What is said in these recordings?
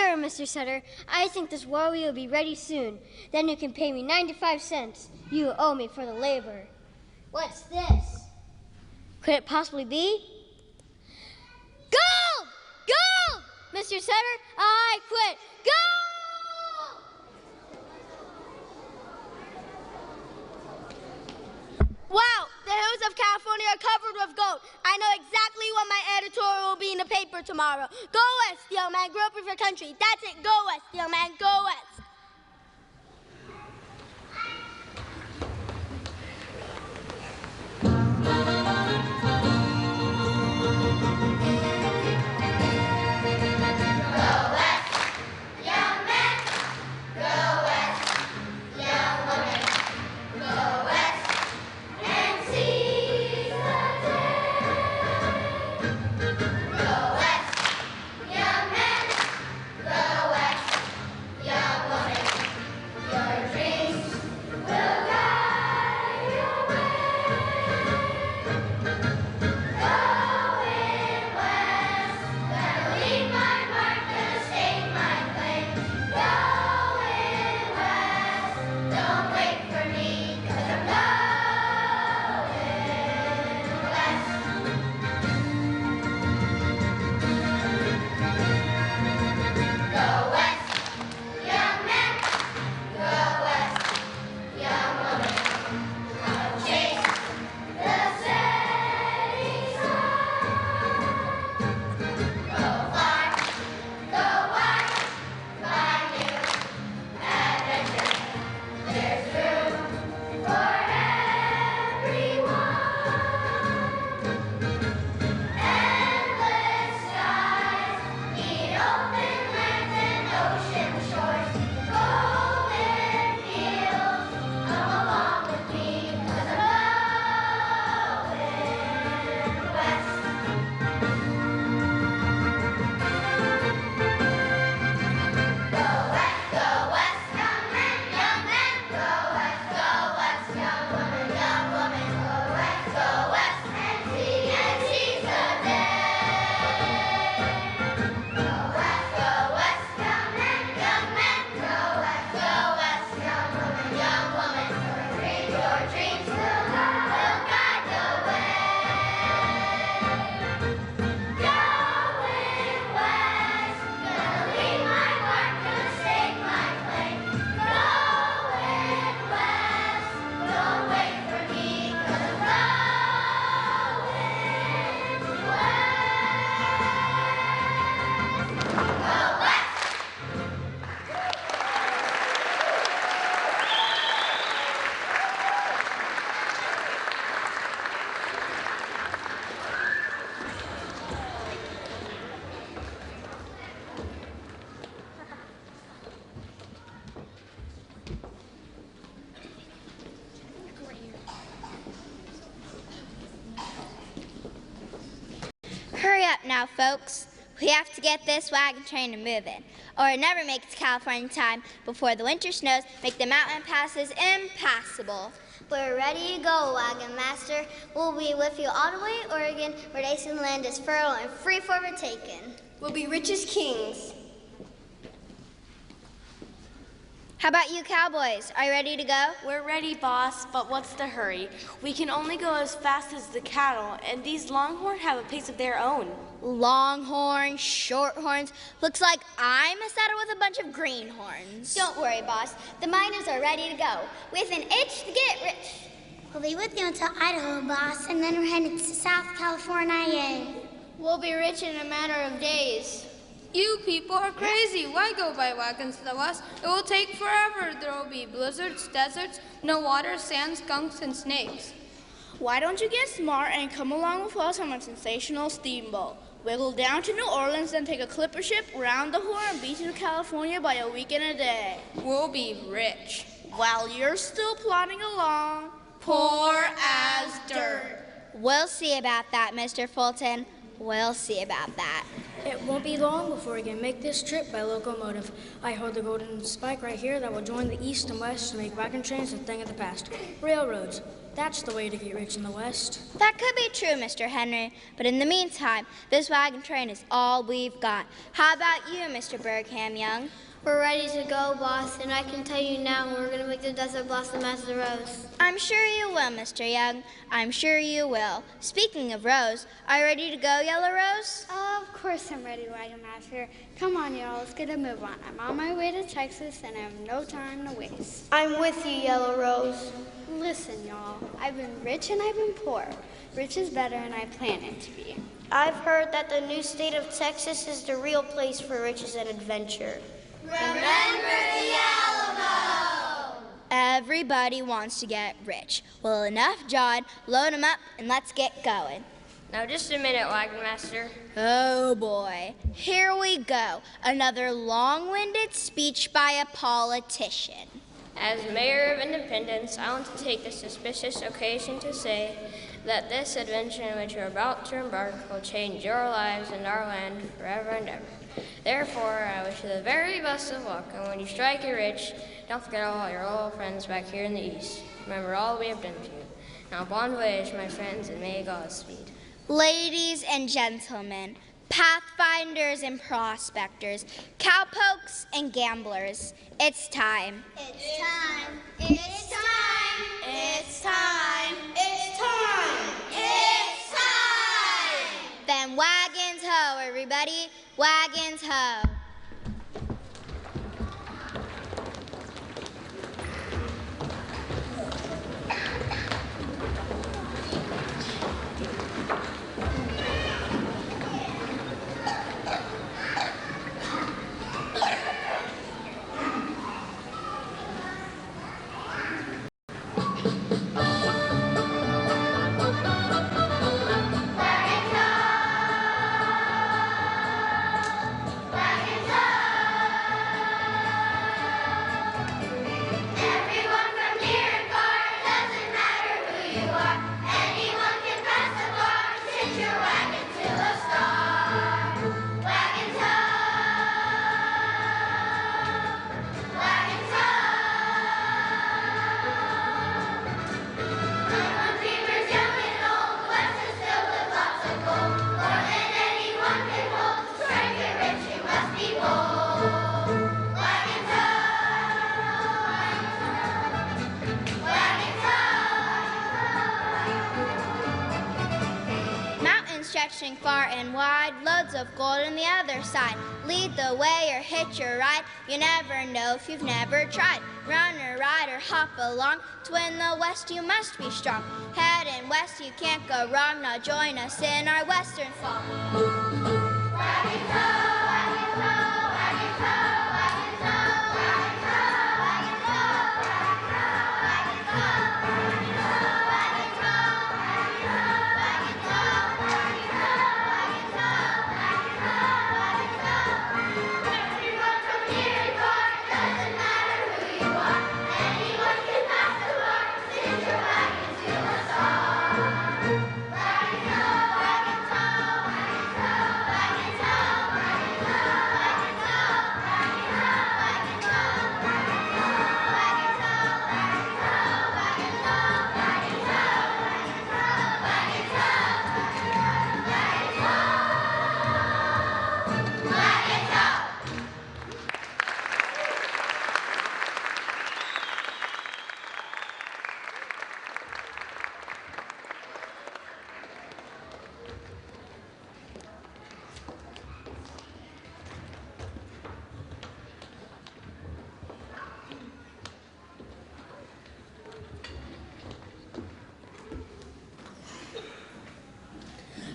Sure, Mr. Sutter. I think this war wheel will be ready soon. Then you can pay me 95 cents. You owe me for the labor. What's this? Could it possibly be? Gold! Gold! Mr. Sutter, I quit. Gold! Wow, the hills of California are covered with gold. I know exactly what my editorial will be in the paper tomorrow. Go west, young man. Grow up with your country. That's it. Go west, young man. Go west. Hurry up now, folks. We have to get this wagon train moving, or it never makes California time before the winter snows make the mountain passes impassable. We're ready to go, Wagon Master. We'll be with you all the way to Oregon, where they say the land is fertile and free for the taking. We'll be rich as kings. How about you cowboys? Are you ready to go? We're ready, boss, but what's the hurry? We can only go as fast as the cattle, and these longhorn have a pace of their own. Longhorns, shorthorns. Looks like I'm a saddle with a bunch of greenhorns. Don't worry, boss. The miners are ready to go. We have an itch to get rich. We'll be with you until Idaho, boss, and then we're headed to South California. We'll be rich in a matter of days. You people are crazy. Why go by wagons to the west? It will take forever. There will be blizzards, deserts, no water, sand, skunks, and snakes. Why don't you get smart and come along with us on a sensational steamboat? Wiggle down to New Orleans, then take a clipper ship round the Horn and be to California by a week and a day. We'll be rich. While you're still plodding along, Poor as dirt. We'll see about that, Mr. Fulton. We'll see about that. It won't be long before we can make this trip by locomotive. I hold the golden spike right here that will join the east and west to make wagon trains a thing of the past. Railroads, that's the way to get rich in the West. That could be true, Mr. Henry, but in the meantime, this wagon train is all we've got. How about you, Mr. Bergham Young? We're ready to go, boss, and I can tell you now we're going to make the desert blossom as the rose. I'm sure you will, Mr. Young. I'm sure you will. Speaking of Rose, are you ready to go, Yellow Rose? Of course I'm ready, Wagon Master. Come on, y'all, let's get a move on. I'm on my way to Texas, and I have no time to waste. I'm with you, Yellow Rose. Listen, y'all, I've been rich and I've been poor. Rich is better, and I plan it to be. I've heard that the new state of Texas is the real place for riches and adventure. Remember the Alamo! Everybody wants to get rich. Well, enough, John. Load 'em up and let's get going. Now, just a minute, Wagon Master. Oh, boy. Here we go. Another long-winded speech by a politician. As Mayor of Independence, I want to take this auspicious occasion to say that this adventure in which you're about to embark will change your lives and our land forever and ever. Therefore, I wish you the very best of luck, and when you strike it rich, don't forget all your old friends back here in the East. Remember all we have done for you. Now, bon voyage, my friends, and may Godspeed. Ladies and gentlemen, pathfinders and prospectors, cowpokes and gamblers, it's time. It's time. It's time. It's time. It's time. It's time. Then wagons ho, everybody. Wagons ho. Stretching far and wide, loads of gold on the other side. Lead the way or hitch your ride, you never know if you've never tried. Run or ride or hop along, to win the West you must be strong. Heading west you can't go wrong, now join us in our western song. Wagons ho, wagons ho, wagons ho, wagons ho, wagons ho, wagons ho, wagons ho, wagons ho, wagons ho, wagons ho, wagons ho, wagons ho. Everyone from near and far, doesn't matter who you are. Anyone can pass the bar, send your wagon to a star. Wagons ho, wagons ho, wagons ho, wagons ho, wagons ho, wagons ho, wagons ho, wagons ho, wagons ho, wagons ho, wagons ho, wagons ho, wagons ho, wagons ho, wagons ho.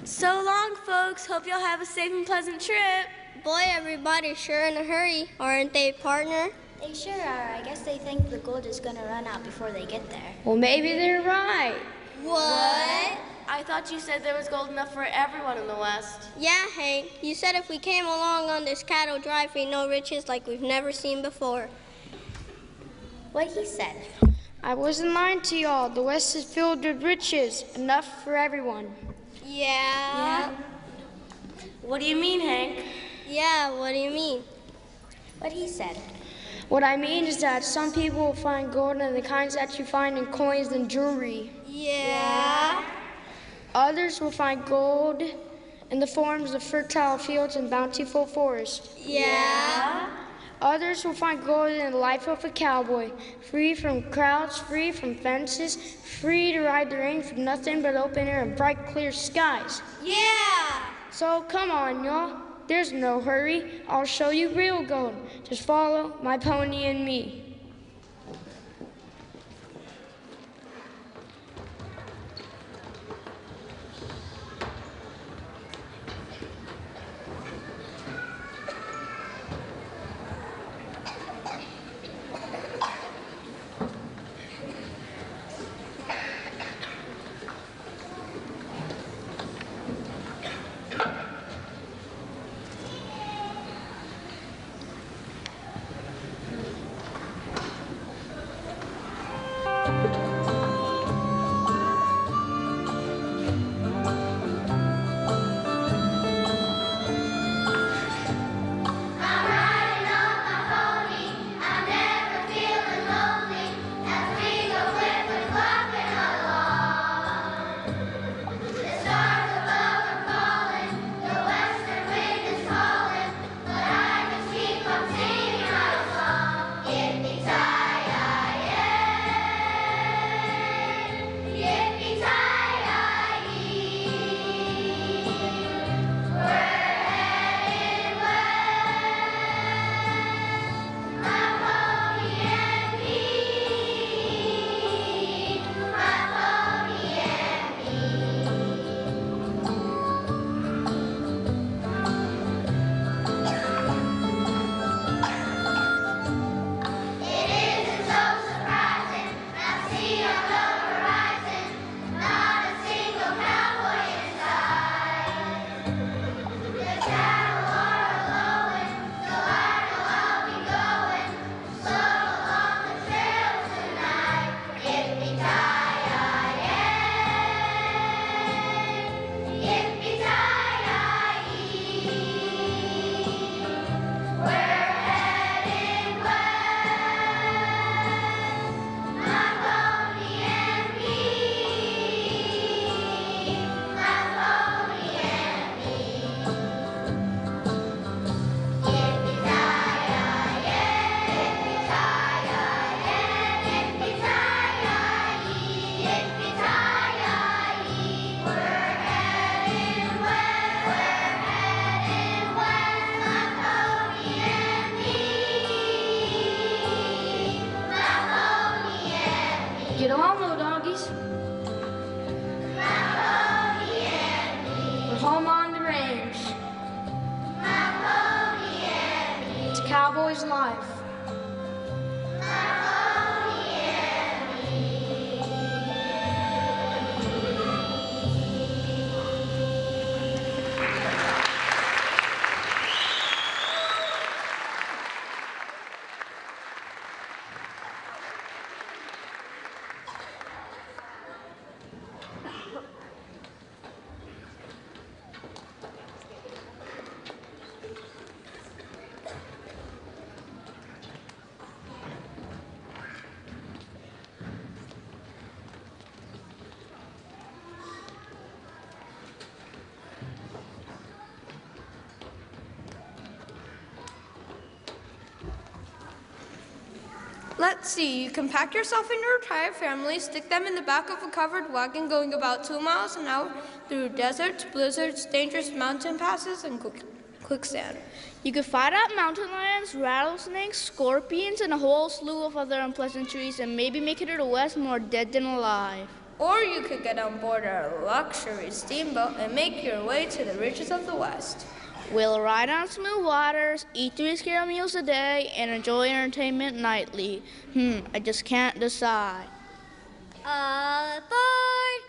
So long, folks. Hope you'll have a safe and pleasant trip. Boy, everybody's sure in a hurry, aren't they, partner? They sure are. I guess they think the gold is going to run out before they get there. Well, maybe they're right. What? I thought you said there was gold enough for everyone in the West. Yeah, Hank. You said if we came along on this cattle drive, we'd know riches like we've never seen before. What he said. I wasn't lying to y'all. The West is filled with riches, enough for everyone. Yeah. What do you mean, Hank? Yeah, what do you mean? What he said. What I mean is that some people will find gold in the kinds that you find in coins and jewelry. Yeah. Others will find gold in the forms of fertile fields and bountiful forests. Yeah. Others will find gold in the life of a cowboy, free from crowds, free from fences, free to ride the range with nothing but open air and bright, clear skies. Yeah. So come on, y'all. There's no hurry. I'll show you real gold. Just follow my pony and me. Get along, little doggies. We're home on the range. It's a cowboy's life. Let's see, you can pack yourself and your entire family, stick them in the back of a covered wagon going about 2 miles an hour through deserts, blizzards, dangerous mountain passes, and quicksand. You could fight out mountain lions, rattlesnakes, scorpions, and a whole slew of other unpleasant trees, and maybe make it to the west more dead than alive. Or you could get on board a luxury steamboat and make your way to the riches of the west. We'll ride on smooth waters, eat 3 scale meals a day, and enjoy entertainment nightly. I just can't decide. All aboard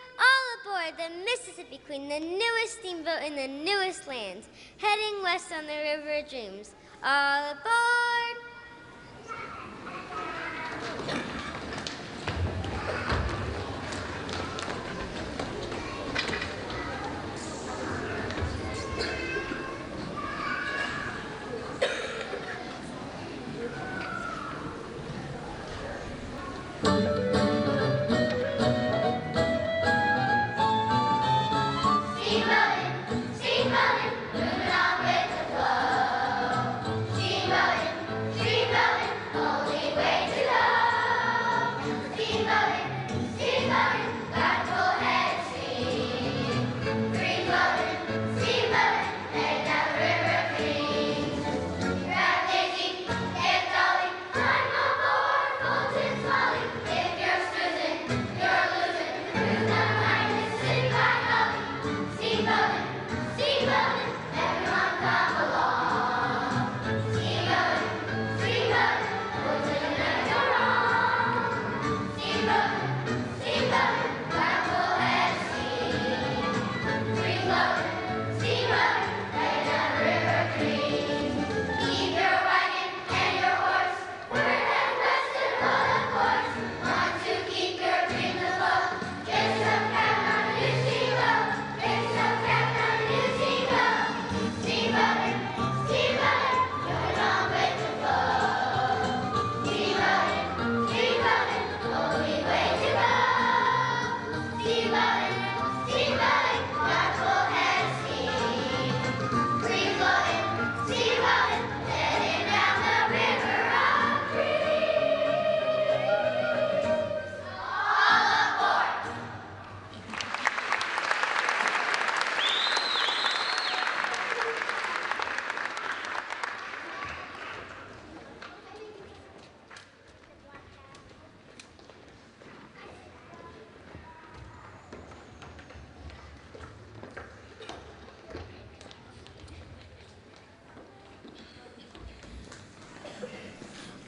the Mississippi Queen, the newest steamboat in the newest lands, heading west on the River of Dreams. All aboard!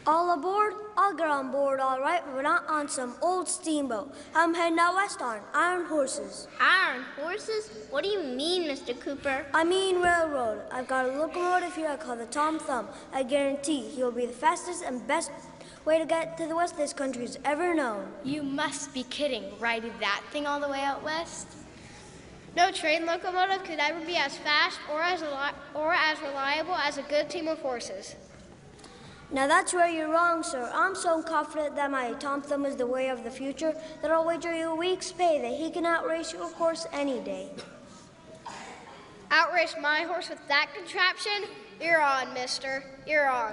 All aboard? I'll get on board all right, but we're not on some old steamboat. I'm heading out west on iron horses. Iron horses? What do you mean, Mr. Cooper? I mean railroad. I've got a locomotive here I call the Tom Thumb. I guarantee he'll be the fastest and best way to get to the west this country's ever known. You must be kidding, riding that thing all the way out west? No train locomotive could ever be as fast or as reliable as a good team of horses. Now that's where you're wrong, sir. I'm so confident that my Tom Thumb is the way of the future that I'll wager you a week's pay that he can outrace your horse any day. Outrace my horse with that contraption? You're on, mister. You're on.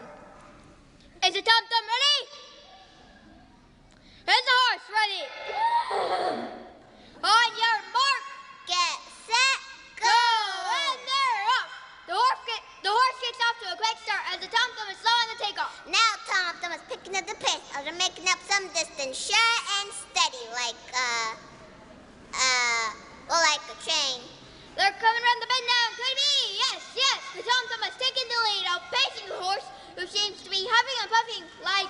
Is the Tom Thumb ready? Is the horse ready? On your mark. Get set, go! And they're off. The horse gets off to a quick start as the Tom Thumb is slow on the takeoff. Now Tom Thumb is picking up the pace as they're making up some distance, sure and steady, like a train. They're coming around the bend now. Could it be? Yes. The Tom Thumb is taking the lead, outpacing the horse, who seems to be huffing and puffing like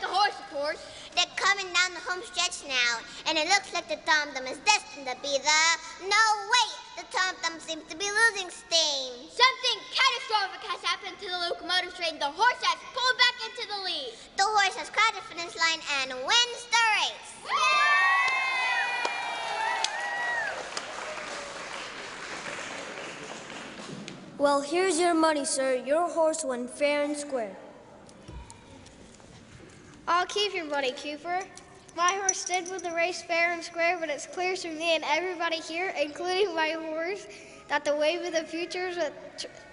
a horse, of course. They're coming down the home stretch now, and it looks like the Tom Thumb is destined to be the... No, wait! The Tom Thumb seems to be losing steam. Something catastrophic has happened to the locomotive train. The horse has pulled back into the lead. The horse has crossed the finish line and wins the race. Well, here's your money, sir. Your horse won fair and square. I'll keep your money, Cooper. My horse did win the race fair and square, but it's clear to me and everybody here, including my horse, that the wave of the future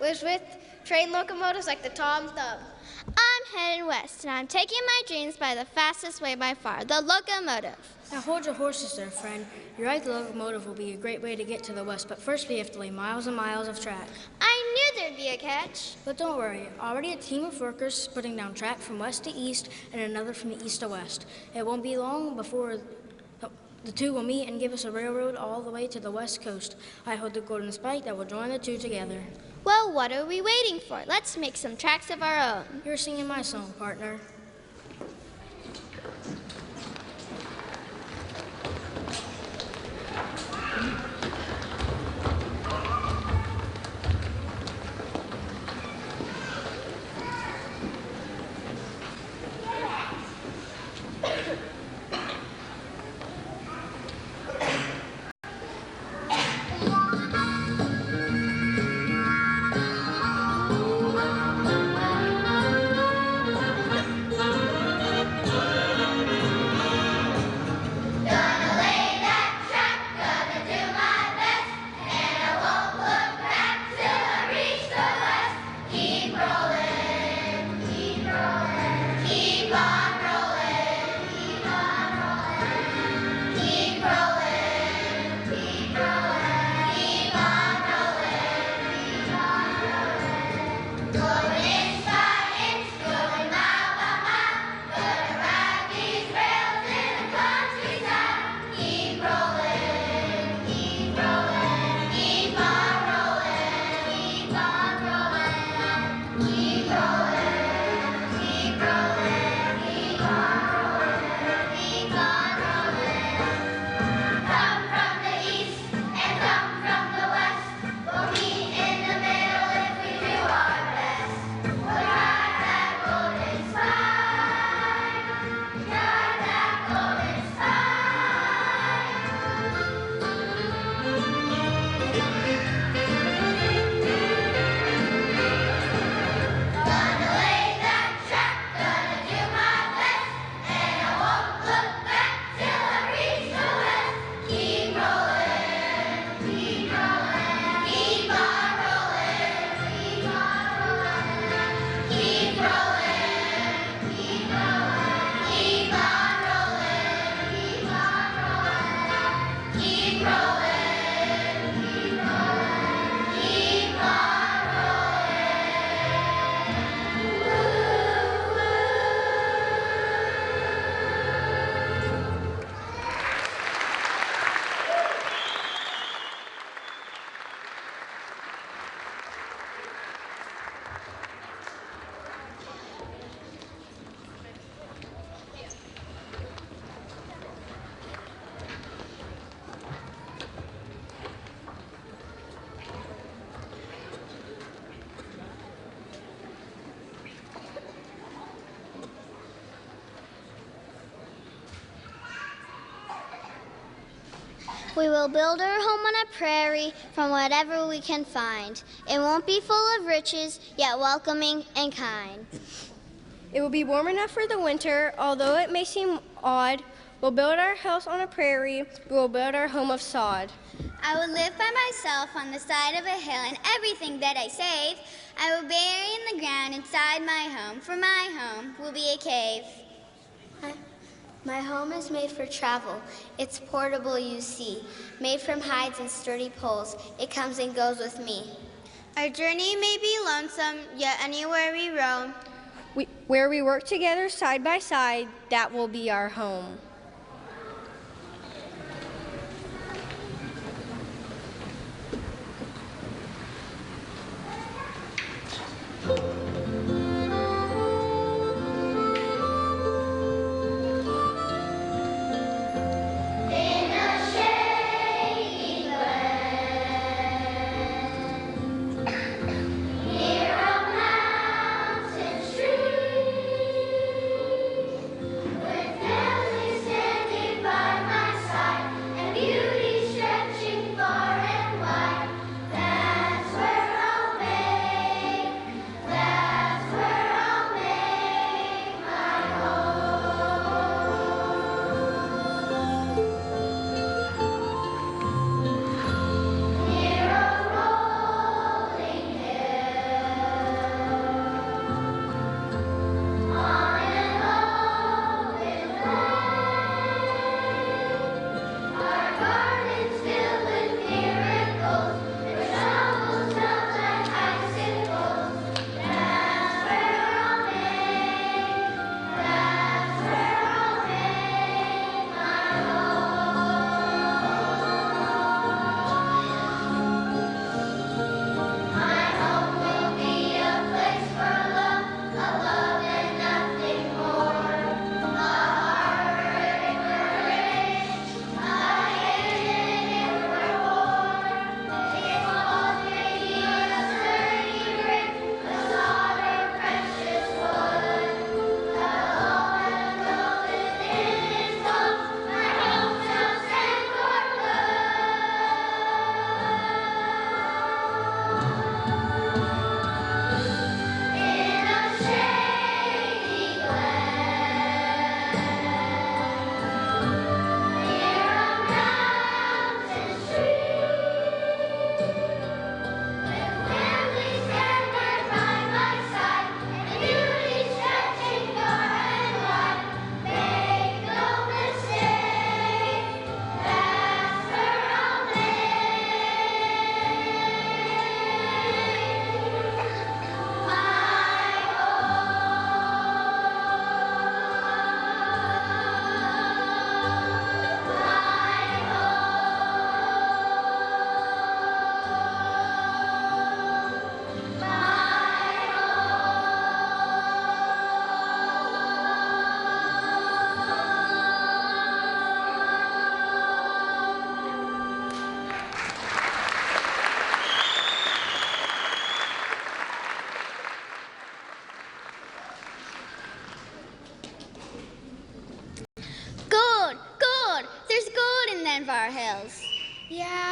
was with train locomotives like the Tom Thumb. I'm heading west, and I'm taking my dreams by the fastest way by far, the locomotive. Now hold your horses there, friend. You're right, the locomotive will be a great way to get to the west, but first we have to lay miles and miles of track. I knew there'd be a catch. But don't worry, already a team of workers putting down track from west to east and another from east to west. It won't be long before the two will meet and give us a railroad all the way to the west coast. I hold the golden spike that will join the two together. Well, what are we waiting for? Let's make some tracks of our own. You're singing my song, partner. We will build our home on a prairie from whatever we can find. It won't be full of riches, yet welcoming and kind. It will be warm enough for the winter, although it may seem odd. We'll build our house on a prairie. We will build our home of sod. I will live by myself on the side of a hill, and everything that I save, I will bury in the ground inside my home, for my home will be a cave. My home is made for travel. It's portable, you see, made from hides and sturdy poles. It comes and goes with me. Our journey may be lonesome, yet anywhere we roam, Where we work together side by side, that will be our home.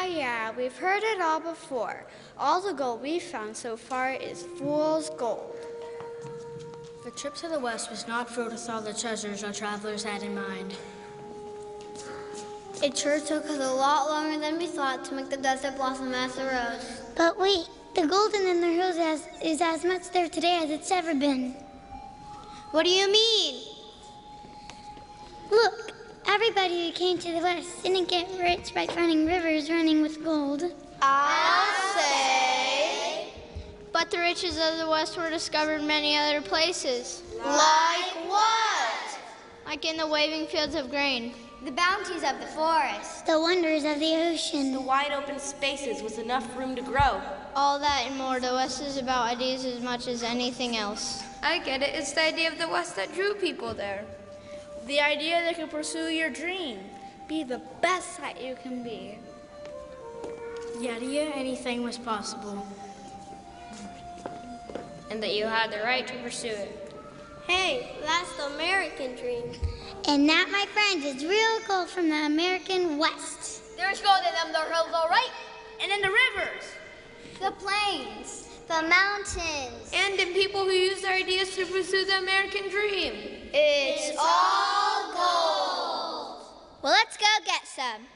Yeah, we've heard it all before. All the gold we've found so far is fool's gold. The trip to the west was not filled with all the treasures our travelers had in mind. It sure took us a lot longer than we thought to make the desert blossom as a rose. But wait, the gold in the hills is as much there today as it's ever been. What do you mean? Look, everybody who came to the west didn't get rich by finding rivers running with gold. I'll say. But the riches of the west were discovered in many other places. Like what? Like in the waving fields of grain. The bounties of the forest. The wonders of the ocean. The wide open spaces with enough room to grow. All that and more. The west is about ideas as much as anything else. I get it. It's the idea of the west that drew people there. The idea that you can pursue your dream. Be the best that you can be. The idea anything was possible. And that you had the right to pursue it. Hey, that's the American dream. And that, my friends, is real gold from the American West. There's gold in them, the hills, all right. And in the rivers. The plains. The mountains. And in people who use their ideas to pursue the American dream. It's all gold. Well, let's go get some.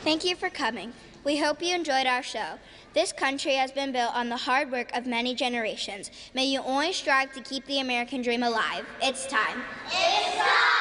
Thank you for coming. We hope you enjoyed our show. This country has been built on the hard work of many generations. May you always strive to keep the American dream alive. It's time. It's time.